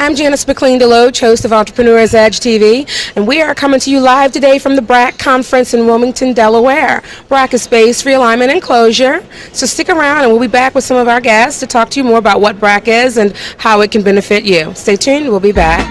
I'm Janice McLean DeLoatch, host of Entrepreneur's Edge TV, and we are coming to you live today from the BRAC conference in Wilmington, Delaware. BRAC is Base Realignment and Closure, so stick around and we'll be back with some of our guests to talk to you more about what BRAC is and how it can benefit you. Stay tuned, we'll be back.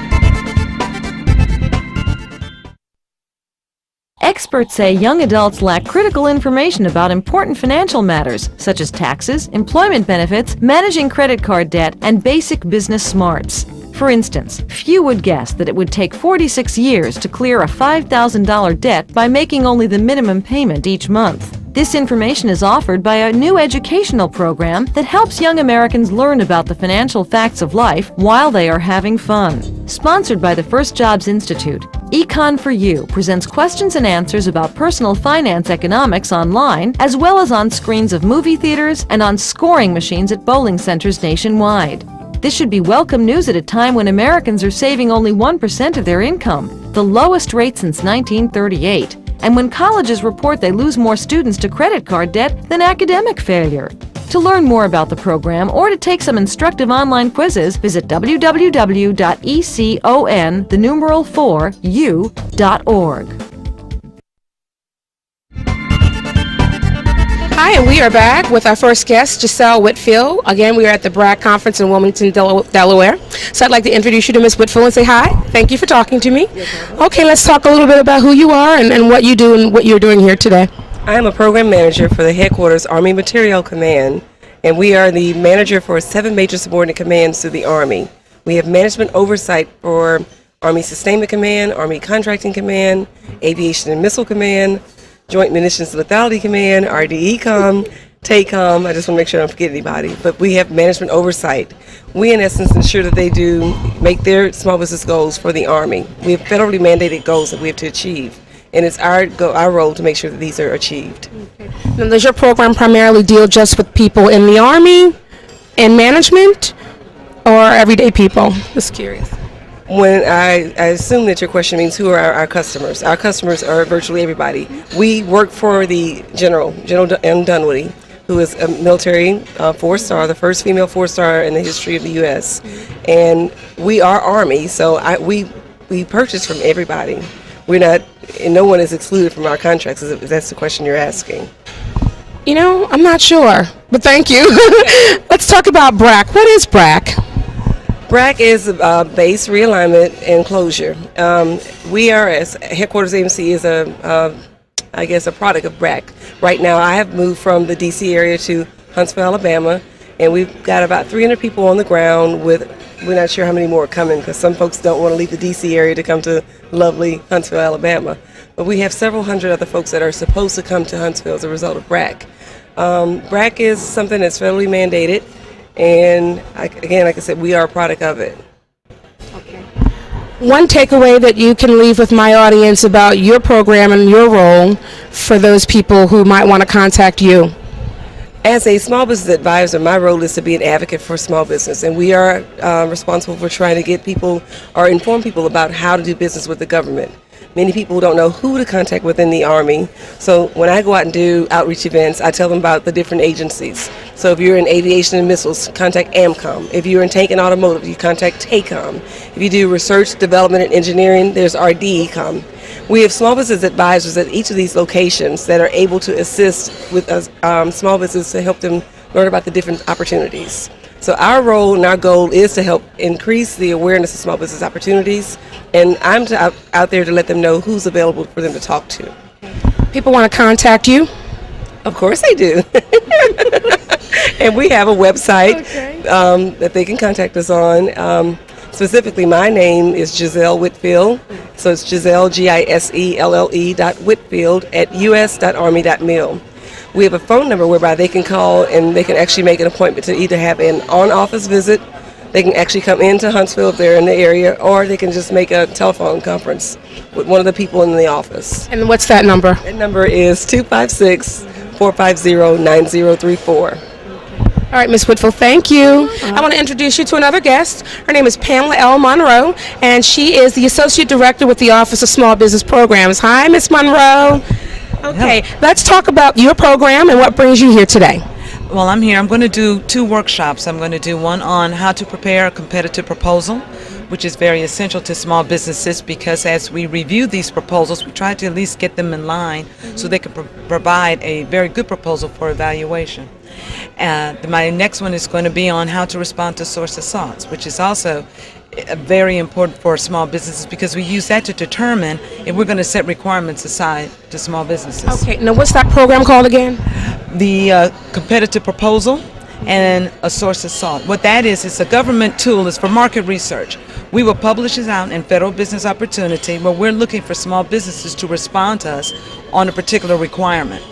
Experts say young adults lack critical information about important financial matters, such as taxes, employment benefits, managing credit card debt, and basic business smarts. For instance, few would guess that it would take 46 years to clear a $5,000 debt by making only the minimum payment each month. This information is offered by a new educational program that helps young Americans learn about the financial facts of life while they are having fun. Sponsored by the First Jobs Institute, Econ for You presents questions and answers about personal finance economics online, as well as on screens of movie theaters and on scoring machines at bowling centers nationwide. This should be welcome news at a time when Americans are saving only 1% of their income, the lowest rate since 1938, and when colleges report they lose more students to credit card debt than academic failure. To learn more about the program or to take some instructive online quizzes, visit www.econ4u.org. Hi, and we are back with our first guest, Giselle Whitfield. Again, we are at the BRAC conference in Wilmington, Delaware. So I'd like to introduce you to Ms. Whitfield and say hi. Thank you for talking to me. Okay, let's talk a little bit about who you are and what you do and what you're doing here today. I am a program manager for the Headquarters Army Materiel Command, and we are the manager for 7 major subordinate commands to the Army. We have management oversight for Army Sustainment Command, Army Contracting Command, Aviation and Missile Command, Joint Munitions Lethality Command, RDECOM, TACOM. I just want to make sure I don't forget anybody. But we have management oversight. We, in essence, ensure that they do make their small business goals for the Army. We have federally mandated goals that we have to achieve. And it's our role to make sure that these are achieved. Okay. Now, does your program primarily deal just with people in the Army and management, or everyday people? Just curious. When I assume that your question means who are our customers. Our customers are virtually everybody. We work for the General M. Dunwoody, who is a military 4-star, the first female 4-star in the history of the U.S. And we are Army, so we purchase from everybody. We're not, and no one is excluded from our contracts, if that's the question you're asking. You know, I'm not sure, but thank you. Let's talk about BRAC. What is BRAC? BRAC is Base Realignment and Closure. We are, as Headquarters Agency, is a product of BRAC. Right now, I have moved from the D.C. area to Huntsville, Alabama, and we've got about 300 people on the ground with, we're not sure how many more are coming because some folks don't want to leave the D.C. area to come to lovely Huntsville, Alabama. But we have several hundred other folks that are supposed to come to Huntsville as a result of BRAC. BRAC is something that's federally mandated. And again, like I said, we are a product of it. Okay. One takeaway that you can leave with my audience about your program and your role for those people who might want to contact you. As a small business advisor, my role is to be an advocate for small business, and we are responsible for trying to get people or inform people about how to do business with the government. Many people don't know who to contact within the Army, so when I go out and do outreach events, I tell them about the different agencies. So if you're in aviation and missiles, contact AMCOM. If you're in tank and automotive, you contact TACOM. If you do research, development, and engineering, there's RDECOM. We have small business advisors at each of these locations that are able to assist with small business to help them learn about the different opportunities. So our role and our goal is to help increase the awareness of small business opportunities, and I'm out there to let them know who's available for them to talk to. People want to contact you? Of course they do. And we have a website that they can contact us on. Specifically, my name is Giselle Whitfield, so it's Giselle, Giselle.Whitfield at us.army.mil. We have a phone number whereby they can call and they can actually make an appointment to either have an on-office visit, they can actually come into Huntsville if they're in the area, or they can just make a telephone conference with one of the people in the office. And what's that number? That number is 256-450-9034. All right, Ms. Whitfield, thank you. I want to introduce you to another guest. Her name is Pamela L. Monroe, and she is the Associate Director with the Office of Small Business Programs. Hi, Ms. Monroe. Okay, let's talk about your program and what brings you here today. Well, I'm here. I'm going to do 2 workshops. I'm going to do one on how to prepare a competitive proposal which is very essential to small businesses, because as we review these proposals, we try to at least get them in line so they can provide a very good proposal for evaluation. My next one is going to be on how to respond to source assaults, which is also very important for small businesses, because we use that to determine if we're going to set requirements aside to small businesses. Okay, now what's that program called again? The competitive proposal and a source assault. What that is, it's a government tool. It's for market research. We will publish it out in Federal Business Opportunity, where we're looking for small businesses to respond to us on a particular requirement.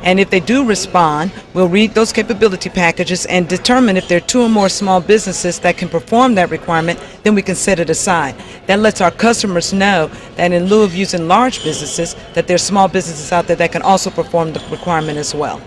And if they do respond, we'll read those capability packages and determine if there are 2 or more small businesses that can perform that requirement, then we can set it aside. That lets our customers know that in lieu of using large businesses, that there are small businesses out there that can also perform the requirement as well.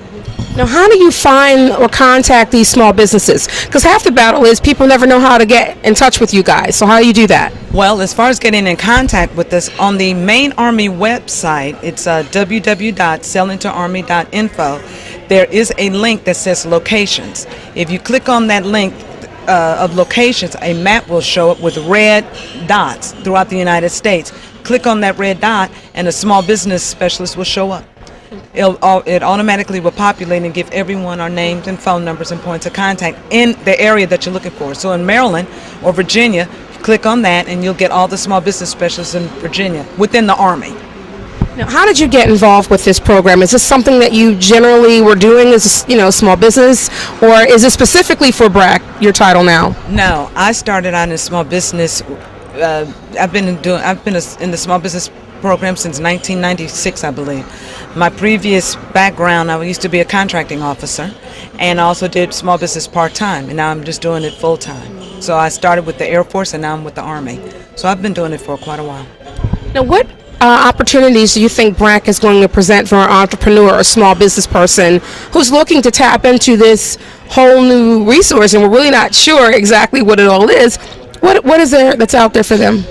Now, how do you find or contact these small businesses? Because half the battle is people never know how to get in touch with you guys. So how do you do that? Well, as far as getting in contact with us, on the main Army website, it's www.sellintoarmy.info. There is a link that says locations. If you click on that link of locations, a map will show up with red dots throughout the United States. Click on that red dot and a small business specialist will show up. It automatically will populate and give everyone our names and phone numbers and points of contact in the area that you're looking for. So in Maryland or Virginia, click on that and you'll get all the small business specialists in Virginia within the Army. Now, how did you get involved with this program? Is this something that you generally were doing as small business, or is it specifically for BRAC, your title now? No, I started out in small business. I've been in the small business program since 1996, I believe. My previous background, I used to be a contracting officer, and I also did small business part-time, and now I'm just doing it full-time. So I started with the Air Force, and now I'm with the Army. So I've been doing it for quite a while. Now, what opportunities do you think BRAC is going to present for an entrepreneur or small business person who's looking to tap into this whole new resource, and we're really not sure exactly what it all is? What is there that's out there for them?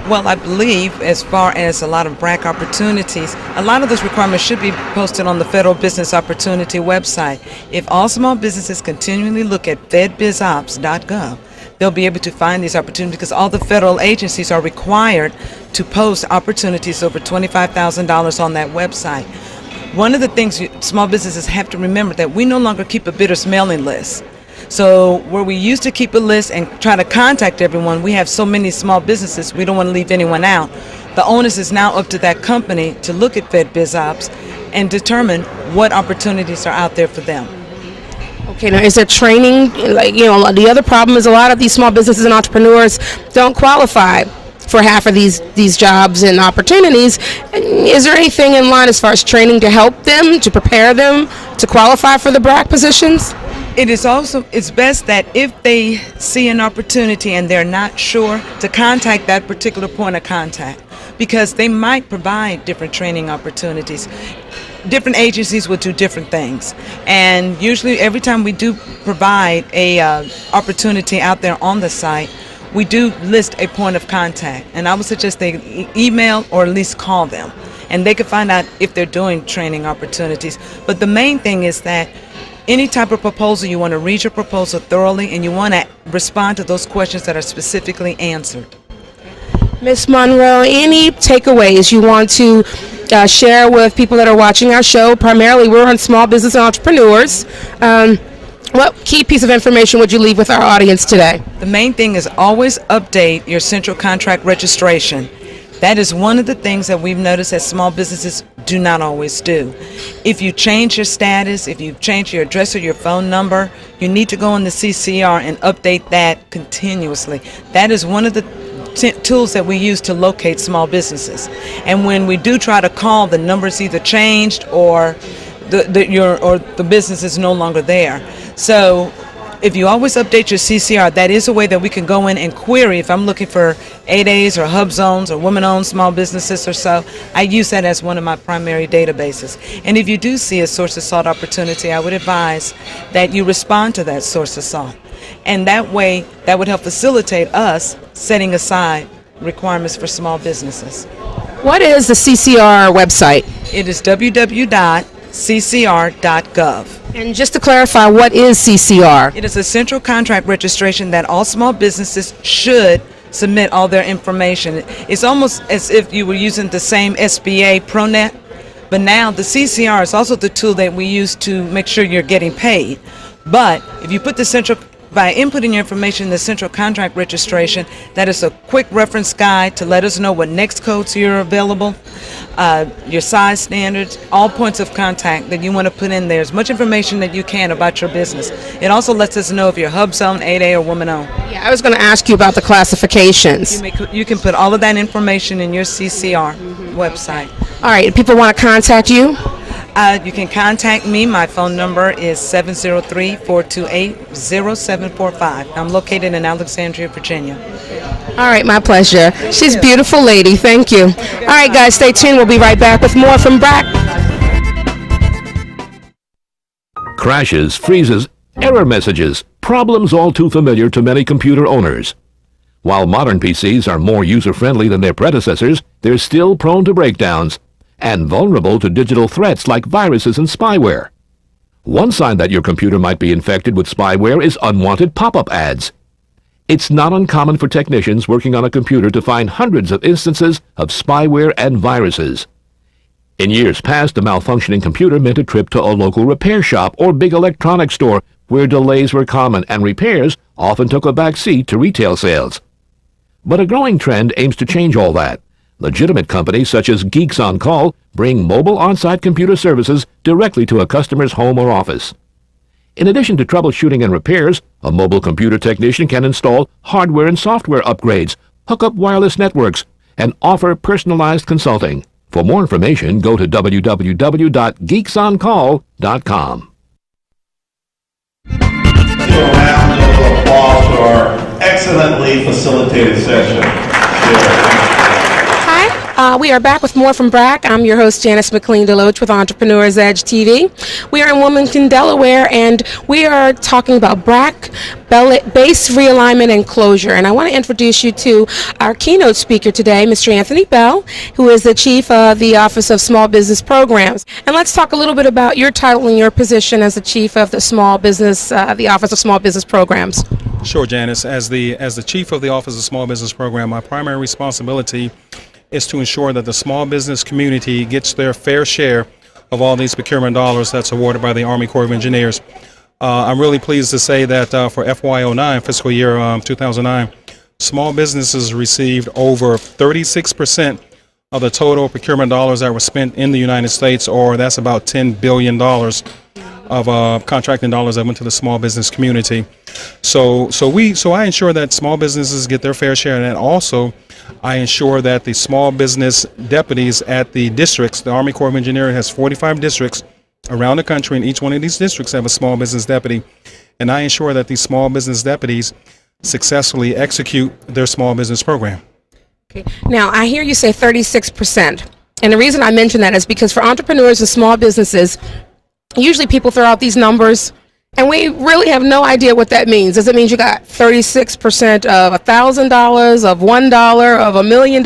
Well, I believe as far as a lot of BRAC opportunities, a lot of those requirements should be posted on the Federal Business Opportunity website. If all small businesses continually look at fedbizops.gov, they'll be able to find these opportunities, because all the federal agencies are required to post opportunities over $25,000 on that website. One of the things small businesses have to remember, that we no longer keep a bidders mailing list. So where we used to keep a list and try to contact everyone, we have so many small businesses, we don't want to leave anyone out. The onus is now up to that company to look at FedBizOps and determine what opportunities are out there for them. Okay, now is there training? The other problem is a lot of these small businesses and entrepreneurs don't qualify for half of these jobs and opportunities. Is there anything in line as far as training to help them, to prepare them to qualify for the BRAC positions? It's best that if they see an opportunity and they're not sure, to contact that particular point of contact, because they might provide different training opportunities. Different agencies will do different things, and usually every time we do provide a opportunity out there on the site, we do list a point of contact, and I would suggest they email or at least call them, and they can find out if they're doing training opportunities. But the main thing is that any type of proposal, you want to read your proposal thoroughly, and you want to respond to those questions that are specifically answered. Ms. Monroe, any takeaways you want to share with people that are watching our show? Primarily, we're on small business and entrepreneurs. What key piece of information would you leave with our audience today? The main thing is always update your central contract registration. That is one of the things that we've noticed that small businesses do not always do. If you change your status, if you change your address or your phone number, you need to go in the CCR and update that continuously. That is one of the tools that we use to locate small businesses. And when we do try to call, the number's either changed or the business is no longer there. So if you always update your CCR, that is a way that we can go in and query. If I'm looking for 8As or hub zones or women-owned small businesses or so, I use that as one of my primary databases. And if you do see a source assault opportunity, I would advise that you respond to that source assault. And that way, that would help facilitate us setting aside requirements for small businesses. What is the CCR website? It is www.ccr.gov. And just to clarify, what is CCR? It is a central contract registration that all small businesses should submit all their information. It's almost as if you were using the same SBA ProNet, but now the CCR is also the tool that we use to make sure you're getting paid. But if you put by inputting your information in the central contract registration, that is a quick reference guide to let us know what next codes are available, your size standards, all points of contact that you want to put in there, as much information that you can about your business. It also lets us know if you're hub zone, 8A, or woman owned. Yeah, I was going to ask you about the classifications. You can put all of that information in your CCR website. All right, if people want to contact you? You can contact me. My phone number is 703-428-0745. I'm located in Alexandria, Virginia. All right, my pleasure. She's a beautiful lady. Thank you. All right, guys, stay tuned. We'll be right back with more from BRAC. Crashes, freezes, error messages, problems all too familiar to many computer owners. While modern PCs are more user-friendly than their predecessors, they're still prone to breakdowns and vulnerable to digital threats like viruses and spyware. One sign that your computer might be infected with spyware is unwanted pop-up ads. It's not uncommon for technicians working on a computer to find hundreds of instances of spyware and viruses. In years past, a malfunctioning computer meant a trip to a local repair shop or big electronics store where delays were common and repairs often took a back seat to retail sales. But a growing trend aims to change all that. Legitimate companies such as Geeks on Call bring mobile on-site computer services directly to a customer's home or office. In addition to troubleshooting and repairs, a mobile computer technician can install hardware and software upgrades, hook up wireless networks, and offer personalized consulting. For more information, go to www.geeksoncall.com. A round of applause for our excellently facilitated session. We are back with more from BRAC. I'm your host, Janice McLean DeLoatch with Entrepreneur's Edge TV. We are in Wilmington, Delaware, and we are talking about BRAC, base realignment and closure. And I want to introduce you to our keynote speaker today, Mr. Anthony Bell, who is the Chief of the Office of Small Business Programs. And let's talk a little bit about your title and your position as the Chief of the the Office of Small Business Programs. Sure, Janice. As the Chief of the Office of Small Business Program, my primary responsibility is to ensure that the small business community gets their fair share of all these procurement dollars that's awarded by the Army Corps of Engineers. I'm really pleased to say that for FY09, fiscal year 2009, small businesses received over 36% of the total procurement dollars that were spent in the United States, or that's about $10 billion of contracting dollars that went to the small business community. So I ensure that small businesses get their fair share, and also I ensure that the small business deputies at the districts, the Army Corps of Engineers has 45 districts around the country, and each one of these districts have a small business deputy. And I ensure that these small business deputies successfully execute their small business program. Okay. Now, I hear you say 36%. And the reason I mention that is because for entrepreneurs and small businesses, usually people throw out these numbers, and we really have no idea what that means. Does it mean you got 36% of $1,000, of $1, of $1 million?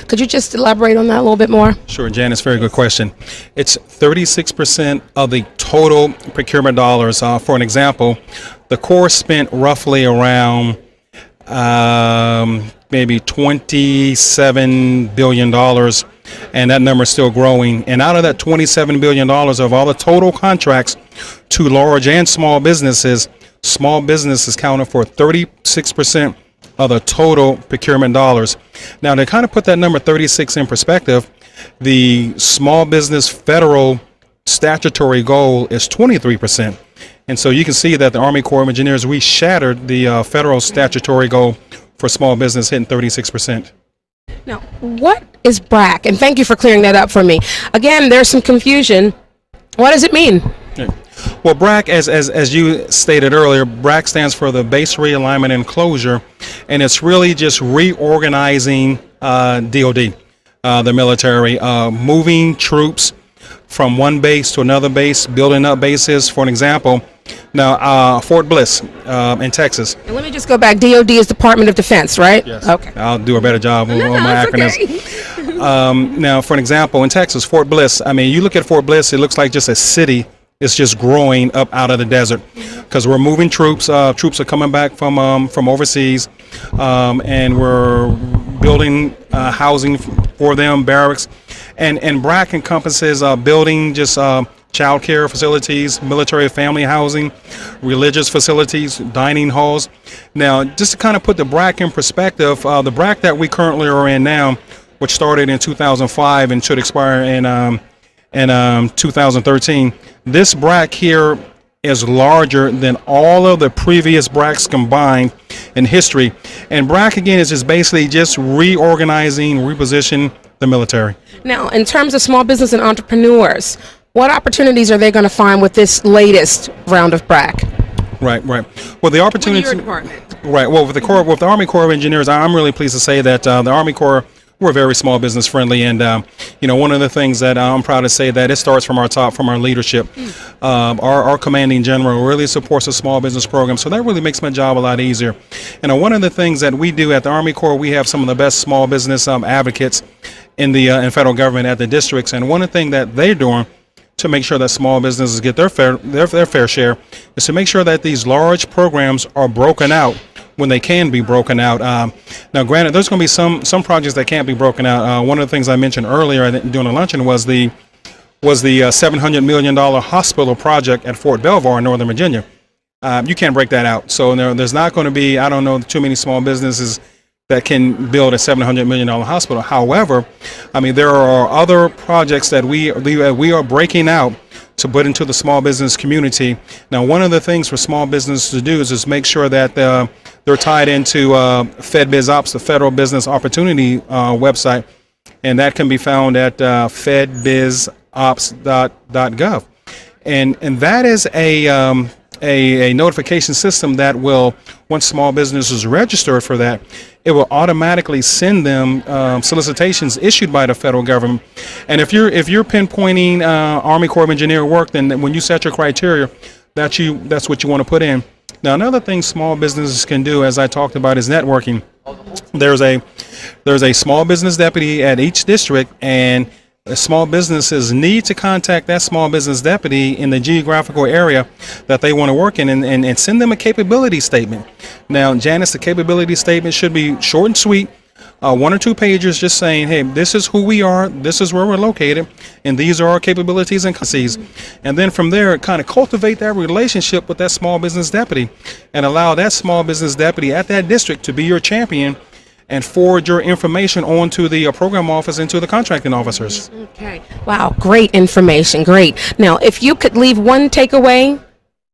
Could you just elaborate on that a little bit more? Sure, Janice, very good question. It's 36% of the total procurement dollars. For an example, the Corps spent roughly around maybe $27 billion, and that number is still growing. And out of that $27 billion of all the total contracts to large and small businesses counted for 36% of the total procurement dollars. Now, to kind of put that number 36 in perspective, the small business federal statutory goal is 23%. And so you can see that the Army Corps of Engineers, we shattered the federal statutory goal for small business, hitting 36%. Now, what is BRAC? And thank you for clearing that up for me. Again, there's some confusion. What does it mean? Well, BRAC, as you stated earlier, BRAC stands for the Base Realignment and Closure, and it's really just reorganizing DOD, the military, moving troops from one base to another base, building up bases. For an example, now Fort Bliss in Texas. And let me just go back. DOD is Department of Defense, right? Yes. Okay. I'll do a better job on my acronyms. Okay. Now, for an example, in Texas, Fort Bliss, I mean, you look at Fort Bliss, it looks like just a city. It's just growing up out of the desert. because we're moving troops. Troops are coming back from overseas, and we're building housing for them, barracks, and BRAC encompasses building just child care facilities, military family housing, religious facilities, dining halls. Now, just to kind of put the BRAC in perspective, the BRAC that we currently are in now, which started in 2005 and should expire in 2013, this BRAC here is larger than all of the previous BRACs combined in history. And BRAC, again, is just basically just reorganizing, reposition the military. Now, in terms of small business and entrepreneurs, what opportunities are they going to find with this latest round of BRAC? Right. Well, the opportunity. With your department. Right. Well, with the Army Corps of Engineers, I'm really pleased to say that the Army Corps, we're very small business friendly, and one of the things that I'm proud to say that it starts from our top, from our leadership. Our commanding general really supports the small business program, so that really makes my job a lot easier. And one of the things that we do at the Army Corps, we have some of the best small business advocates in the in federal government at the districts, and one of the things that they're doing to make sure that small businesses get their fair share is to make sure that these large programs are broken out when they can be broken out. Now, granted, there's going to be some projects that can't be broken out. One of the things I mentioned earlier during the luncheon was the $700 million hospital project at Fort Belvoir in Northern Virginia. You can't break that out. So there's not going to be, I don't know, too many small businesses that can build a $700 million hospital. However, I mean, there are other projects that we are breaking out to put into the small business community. Now, one of the things for small businesses to do is make sure that they're tied into FedBizOps, the Federal Business Opportunity website, and that can be found at fedbizops.gov. And that is a notification system that will, once small businesses register for that, it will automatically send them solicitations issued by the federal government. And if you're pinpointing Army Corps of Engineer work, then when you set your criteria, that's what you want to put in. Now, another thing small businesses can do, as I talked about, is networking. There's a small business deputy at each district, and small businesses need to contact that small business deputy in the geographical area that they want to work in and send them a capability statement. Now, Janice, the capability statement should be short and sweet, 1 or 2 pages just saying, hey, this is who we are, this is where we're located, and these are our capabilities and competencies. And then from there, kind of cultivate that relationship with that small business deputy and allow that small business deputy at that district to be your champion and forward your information on to the program office and to the contracting officers. Okay. Wow, great information, great. Now, if you could leave one takeaway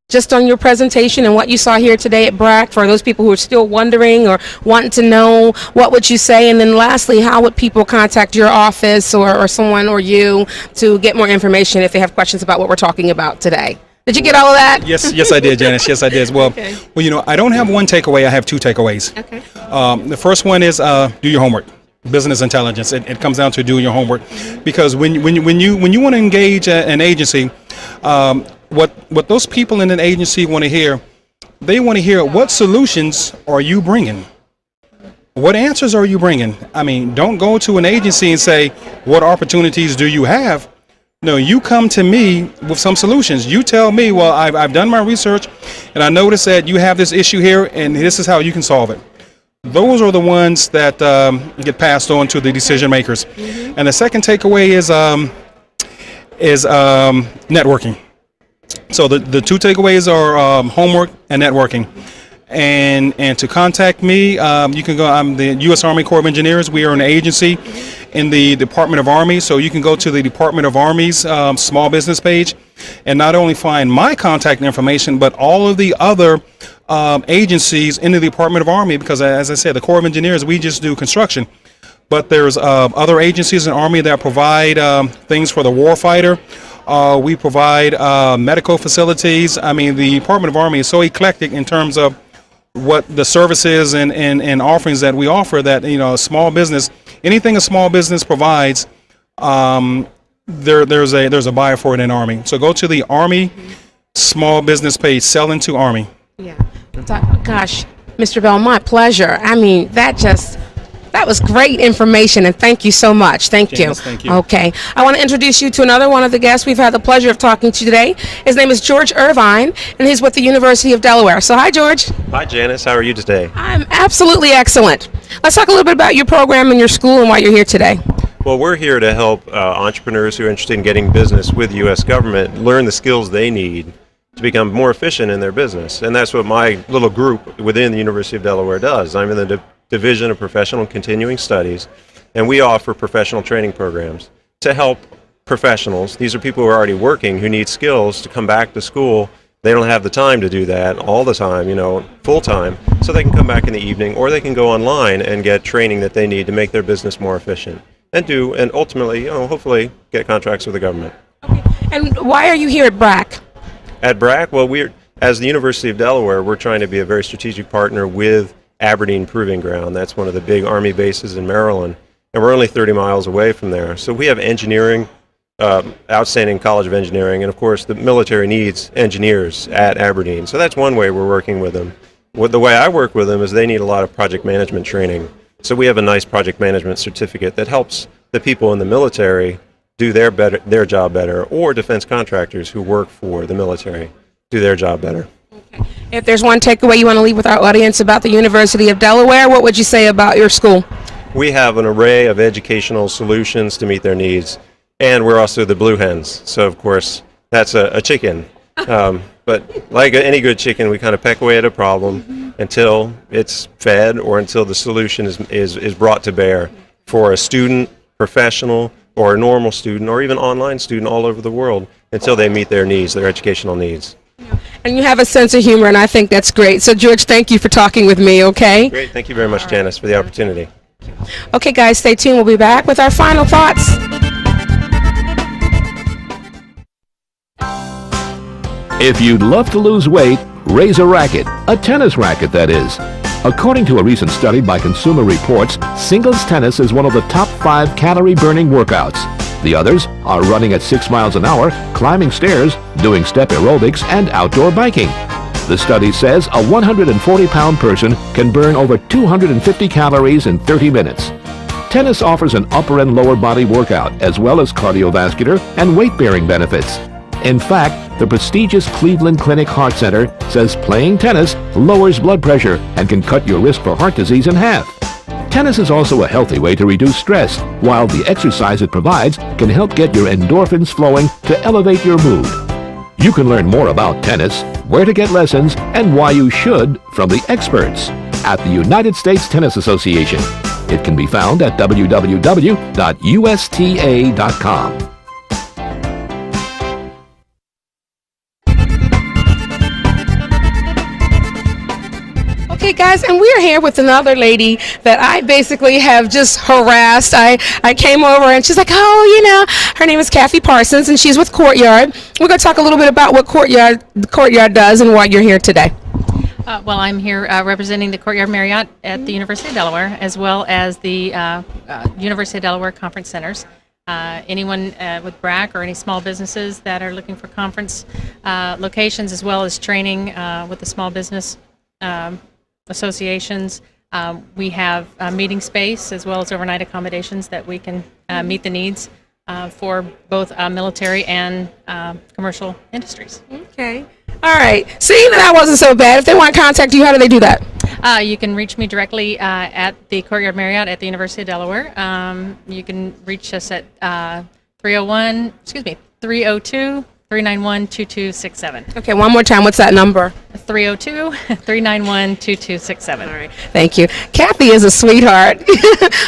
just on your presentation and what you saw here today at BRAC for those people who are still wondering or wanting to know, what would you say? And then lastly, how would people contact your office or someone or you to get more information if they have questions about what we're talking about today? Did you get all of that? Yes, I did, Janice. Yes, I did. Well, okay. Well, I don't have one takeaway. I have 2 takeaways. Okay. The first one is do your homework. Business intelligence. It comes down to doing your homework, because when you want to engage an agency, what those people in an agency want to hear, they want to hear what solutions are you bringing. What answers are you bringing? I mean, don't go to an agency and say, what opportunities do you have? No, you come to me with some solutions. You tell me, well, I've done my research and I noticed that you have this issue here and this is how you can solve it. Those are the ones that get passed on to the decision makers. Mm-hmm. And the second takeaway is networking. So the 2 takeaways are homework and networking. And to contact me, you can go. I'm the U.S. Army Corps of Engineers. We are an agency in the Department of Army, so you can go to the Department of Army's small business page and not only find my contact information, but all of the other agencies in the Department of Army, because as I said, the Corps of Engineers, we just do construction. But there's other agencies in Army that provide things for the warfighter. We provide medical facilities. I mean, the Department of Army is so eclectic in terms of what the services and offerings that we offer, that small business, anything a small business provides, there's a buyer for it in Army. So go to the Army small business page, Selling to Army. Yeah. Gosh, Mr. Bell, my pleasure. I mean, that That was great information, and thank you so much. Thank Janice, you. thank you. Okay. I want to introduce you to another one of the guests we've had the pleasure of talking to today. His name is George Irvine, and he's with the University of Delaware. So hi, George. Hi, Janice. How are you today? I'm absolutely excellent. Let's talk a little bit about your program and your school and why you're here today. Well, we're here to help entrepreneurs who are interested in getting business with the U.S. government learn the skills they need to become more efficient in their business. And that's what my little group within the University of Delaware does. I'm in the Division of Professional and Continuing Studies, and we offer professional training programs to help professionals. These are people who are already working who need skills to come back to school. They don't have the time to do that all the time, full time, so they can come back in the evening, or they can go online and get training that they need to make their business more efficient and ultimately, hopefully get contracts with the government. Okay. And why are you here at BRAC? At BRAC, well, as the University of Delaware, we're trying to be a very strategic partner with Aberdeen Proving Ground. That's one of the big Army bases in Maryland, and we're only 30 miles away from there. So we have engineering, outstanding College of Engineering, and of course the military needs engineers at Aberdeen. So that's one way we're working with them. The way I work with them is they need a lot of project management training. So we have a nice project management certificate that helps the people in the military do their job better, or defense contractors who work for the military do their job better. Okay. If there's one takeaway you want to leave with our audience about the University of Delaware, what would you say about your school? We have an array of educational solutions to meet their needs, and we're also the blue hens. So of course that's a chicken, but like any good chicken, we kind of peck away at a problem until it's fed, or until the solution is brought to bear for a student, professional, or a normal student, or even online student all over the world, until they meet their needs, their educational needs. And you have a sense of humor, and I think that's great. So George, thank you for talking with me, okay? Great, thank you very much, Janice, for the opportunity. Okay guys, stay tuned. We'll be back with our final thoughts. If you'd love to lose weight, raise a racket, a tennis racket that is. According to a recent study by Consumer Reports, singles tennis is one of the top 5 calorie-burning workouts. The others are running at 6 miles an hour, climbing stairs, doing step aerobics, and outdoor biking. The study says a 140-pound person can burn over 250 calories in 30 minutes. Tennis offers an upper and lower body workout, as well as cardiovascular and weight-bearing benefits. In fact, the prestigious Cleveland Clinic Heart Center says playing tennis lowers blood pressure and can cut your risk for heart disease in half. Tennis is also a healthy way to reduce stress, while the exercise it provides can help get your endorphins flowing to elevate your mood. You can learn more about tennis, where to get lessons, and why you should from the experts at the United States Tennis Association. It can be found at www.usta.com. Okay guys, and we're here with another lady that I basically have just harassed. I came over and she's like, her name is Kathy Parsons, and she's with Courtyard. We're going to talk a little bit about what Courtyard does and why you're here today. Well, I'm here representing the Courtyard Marriott at the University of Delaware, as well as the University of Delaware Conference Centers. Anyone with BRAC or any small businesses that are looking for conference locations, as well as training with the small business associations. We have meeting space as well as overnight accommodations that we can meet the needs for both military and commercial industries. Okay. All right. Seeing that I wasn't so bad, if they want to contact you, how do they do that? You can reach me directly at the Courtyard Marriott at the University of Delaware. You can reach us at 302-391-2267. Okay, one more time. What's that number? 302-391-2267. All right. Thank you. Kathy is a sweetheart.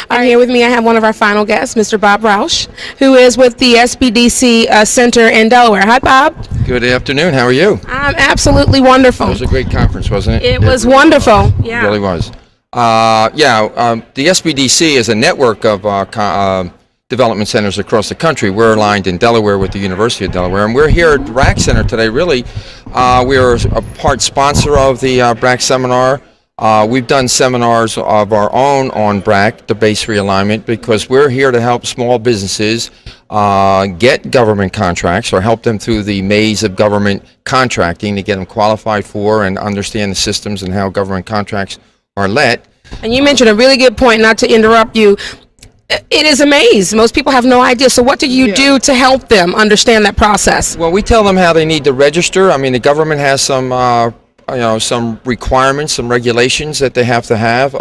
And here with me, I have one of our final guests, Mr. Bob Roush, who is with the SBDC Center in Delaware. Hi, Bob. Good afternoon. How are you? I'm absolutely wonderful. It was a great conference, wasn't it? It was wonderful. Yeah. It really was. The SBDC is a network of development centers across the country. We're aligned in Delaware with the University of Delaware, and we're here at BRAC Center today. Really, we are a part sponsor of the BRAC seminar. We've done seminars of our own on BRAC, the base realignment, because we're here to help small businesses get government contracts, or help them through the maze of government contracting to get them qualified for and understand the systems and how government contracts are let. And you mentioned a really good point, not to interrupt you. It is a maze. Most people have no idea. So what do you do to help them understand that process? Well, we tell them how they need to register. I mean, the government has some, some requirements, some regulations that they have to have.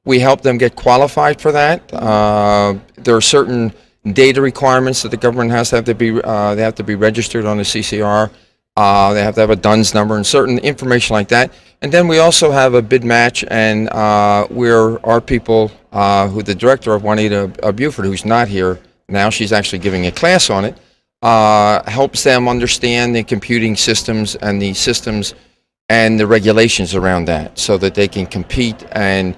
We help them get qualified for that. There are certain data requirements that the government has to be. They have to be registered on the CCR. They have to have a DUNS number and certain information like that. And then we also have a bid match, and where our people, who the director of Juanita Buford, who's not here now, she's actually giving a class on it, helps them understand the computing systems and the regulations around that, so that they can compete and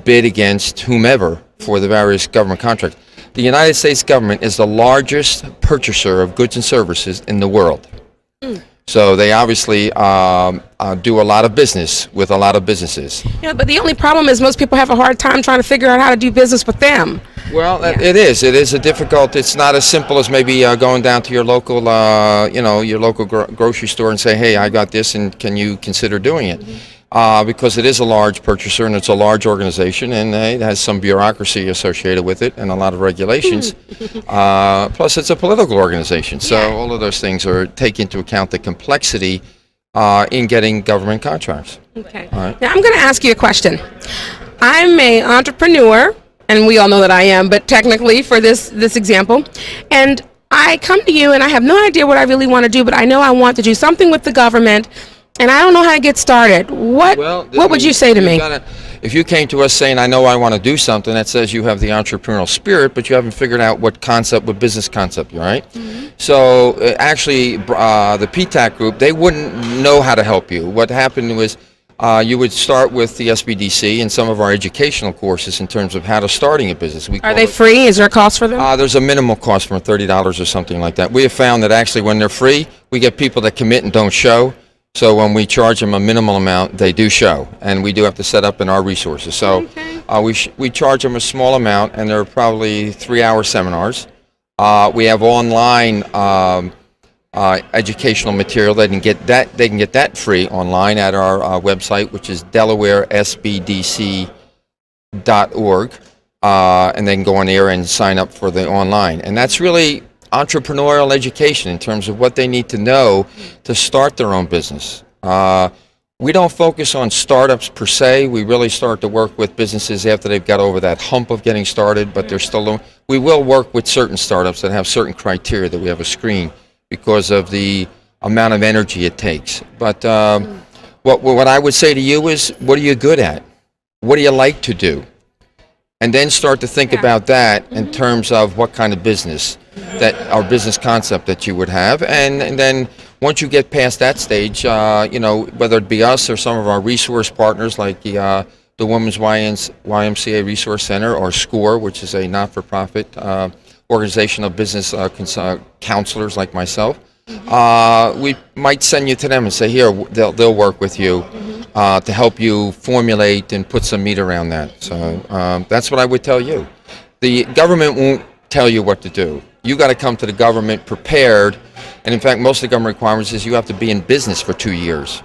bid against whomever for the various government contracts. The United States government is the largest purchaser of goods and services in the world. So they obviously do a lot of business with a lot of businesses. Yeah, but the only problem is most people have a hard time trying to figure out how to do business with them. Well, it is a difficult. It's not as simple as maybe going down to your local, your local grocery store and say, hey, I got this, and can you consider doing it? Because it is a large purchaser and it's a large organization, and it has some bureaucracy associated with it and a lot of regulations. Plus, it's a political organization, so all of those things take into account the complexity in getting government contracts. Okay. Right. Now, I'm going to ask you a question. I'm an entrepreneur, and we all know that I am, but technically for this example, and I come to you and I have no idea what I really want to do, but I know I want to do something with the government, and I don't know how to get started. What would you say to me? If you came to us saying, I know I want to do something, that says you have the entrepreneurial spirit, but you haven't figured out what business concept, right? So actually, the PTAC group, they wouldn't know how to help you. What happened was you would start with the SBDC and some of our educational courses in terms of how to starting a business. Are they free? Is there a cost for them? There's a minimal cost for $30 or something like that. We have found that actually when they're free, we get people that commit and don't show. So when we charge them a minimal amount, they do show, and we do have to set up in our resources. So we charge them a small amount, and they're probably 3-hour seminars. We have online educational material. They can get that free online at our website, which is DelawareSBDC.org, and they can go on there and sign up for the online. And that's really entrepreneurial education in terms of what they need to know to start their own business. We don't focus on startups per se. We really start to work with businesses after they've got over that hump of getting started, but they're still. We will work with certain startups that have certain criteria that we have a screen because of the amount of energy it takes. But what I would say to you is, what are you good at? What do you like to do? And then start to think about that in terms of what kind of business our business concept that you would have, and then once you get past that stage, whether it be us or some of our resource partners like the Women's YMCA Resource Center, or SCORE, which is a not-for-profit organization of business counselors like myself, we might send you to them and say, here, they'll work with you to help you formulate and put some meat around that. So that's what I would tell you. The government won't tell you what to do. You got to come to the government prepared, and in fact, most of the government requirements is you have to be in business for 2 years.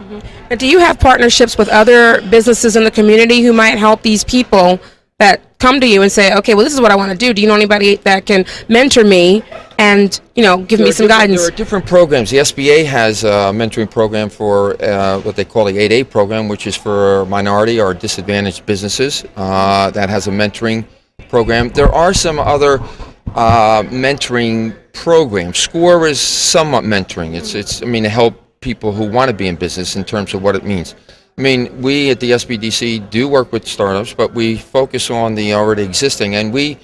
Now, do you have partnerships with other businesses in the community who might help these people that come to you and say, okay, well, this is what I want to do. Do you know anybody that can mentor me and, give me some guidance? There are different programs. The SBA has a mentoring program for what they call the 8A program, which is for minority or disadvantaged businesses. That has a mentoring program. There are some other mentoring programs. SCORE is somewhat mentoring. It's to help people who want to be in business in terms of what it means. We at the SBDC do work with startups, but we focus on the already existing, and we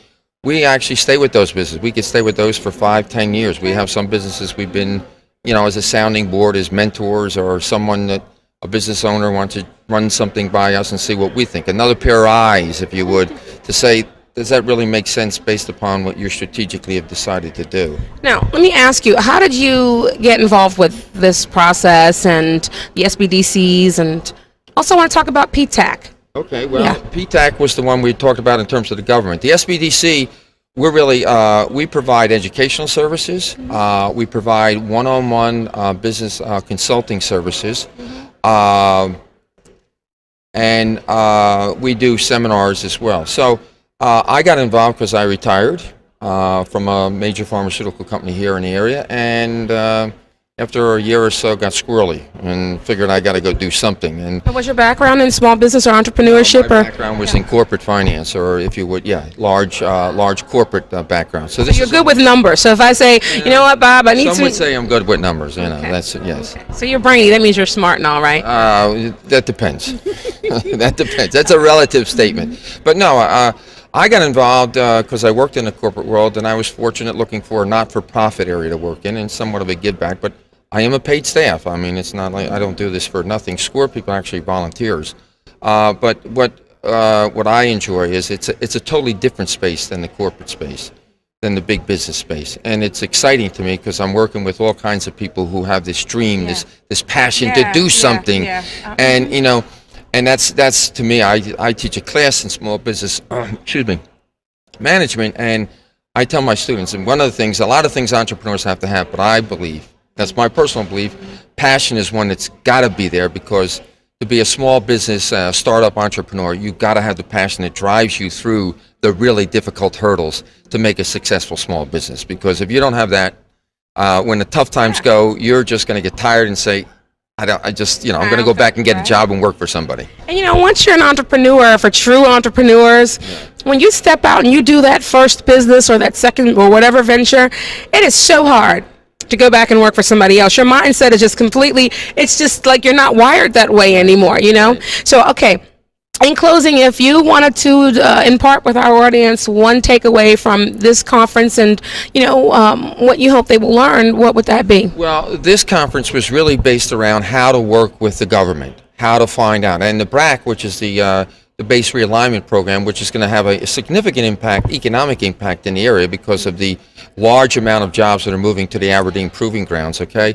actually stay with those businesses. We could stay with those for 5-10 years. We have some businesses we've been, as a sounding board, as mentors, or someone that a business owner wants to run something by us and see what we think. Another pair of eyes, if you would, to say, does that really make sense based upon what you strategically have decided to do? Now, let me ask you, how did you get involved with this process and the SBDCs, and also want to talk about PTAC? Okay, well, PTAC was the one we talked about in terms of the government. The SBDC, we're really, we provide educational services, we provide one-on-one business consulting services, and we do seminars as well. So I got involved because I retired from a major pharmaceutical company here in the area, and after a year or so got squirrely and figured I got to go do something. And What was your background in small business or entrepreneurship? my background was in corporate finance, or if you would, large corporate background. So this You're good with numbers. So if I say, you know what, Bob, I need Some to. would say I'm good with numbers. That's yes. So you're brainy. That means you're smart and all, right? That depends. That depends. That's a relative statement. But no, I got involved because I worked in the corporate world, and I was fortunate looking for a not-for-profit area to work in, and somewhat of a give back. But I am a paid staff. I mean, it's not like I don't do this for nothing. SCORE people are actually volunteers. But what I enjoy is it's a totally different space than the corporate space, than the big business space, and it's exciting to me because I'm working with all kinds of people who have this dream, this passion to do something, and you know. And that's to me. I teach a class in small business, management, and I tell my students, and one of the things, a lot of things entrepreneurs have to have, but I believe, that's my personal belief, passion is one that's got to be there, because to be a small business startup entrepreneur, you've got to have the passion that drives you through the really difficult hurdles to make a successful small business. Because if you don't have that, when the tough times go, you're just going to get tired and say, I'm going to go back and get a job and work for somebody. And you know, once you're an entrepreneur, for true entrepreneurs, when you step out and you do that first business or that second or whatever venture, it is so hard to go back and work for somebody else. Your mindset is just completely, it's just like you're not wired that way anymore, you know? So, okay. In closing, if you wanted to impart with our audience one takeaway from this conference and, you know, what you hope they will learn, what would that be? Well, this conference was really based around how to work with the government, how to find out. And the BRAC, which is the base realignment program, which is going to have a significant impact, economic impact in the area because of the large amount of jobs that are moving to the Aberdeen Proving Grounds, okay?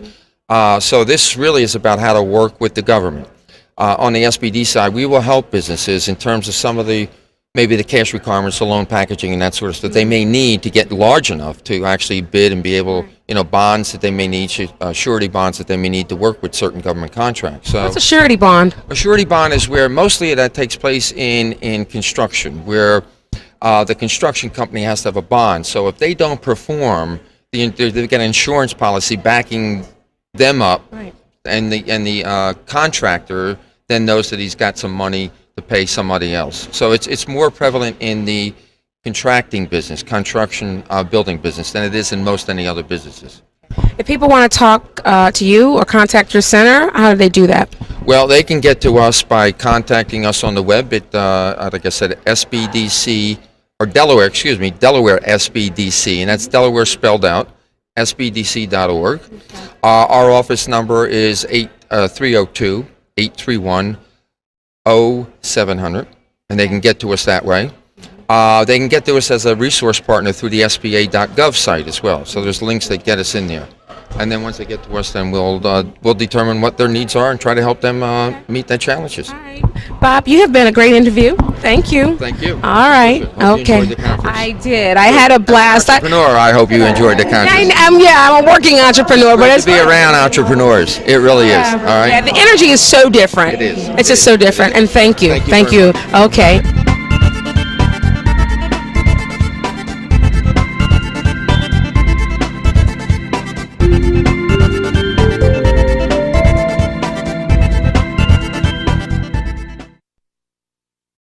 So this really is about how to work with the government. On the SBD side, we will help businesses in terms of some of maybe the cash requirements, the loan packaging and that sort of stuff they may need to get large enough to actually bid and be able, you know, bonds that they may need, surety bonds that they may need to work with certain government contracts. So what's a surety bond? A surety bond is where mostly that takes place in construction, where the construction company has to have a bond. So if they don't perform, they've got an insurance policy backing them up, right. and the contractor then knows that he's got some money to pay somebody else. So it's more prevalent in the contracting business, construction building business, than it is in most any other businesses. If people want to talk to you or contact your center, how do they do that? Well, they can get to us by contacting us on the web at, like I said, SBDC, or Delaware SBDC, and that's Delaware spelled out, sbdc.org. Our office number is 302-831-0700, and they can get to us that way. They can get to us as a resource partner through the SBA.gov site as well. So there's links that get us in there. And then once they get to us, then we'll determine what their needs are and try to help them meet their challenges. All right. Bob, you have been a great interview. Thank you. Thank you. All right. Okay. I did. I had a blast. Entrepreneur, I hope you enjoyed the conference. I'm a working entrepreneur, but it's to be around entrepreneurs. It really is. All right. Yeah, the energy is so different. It is. It's just so different. And thank you. Thank you. Okay.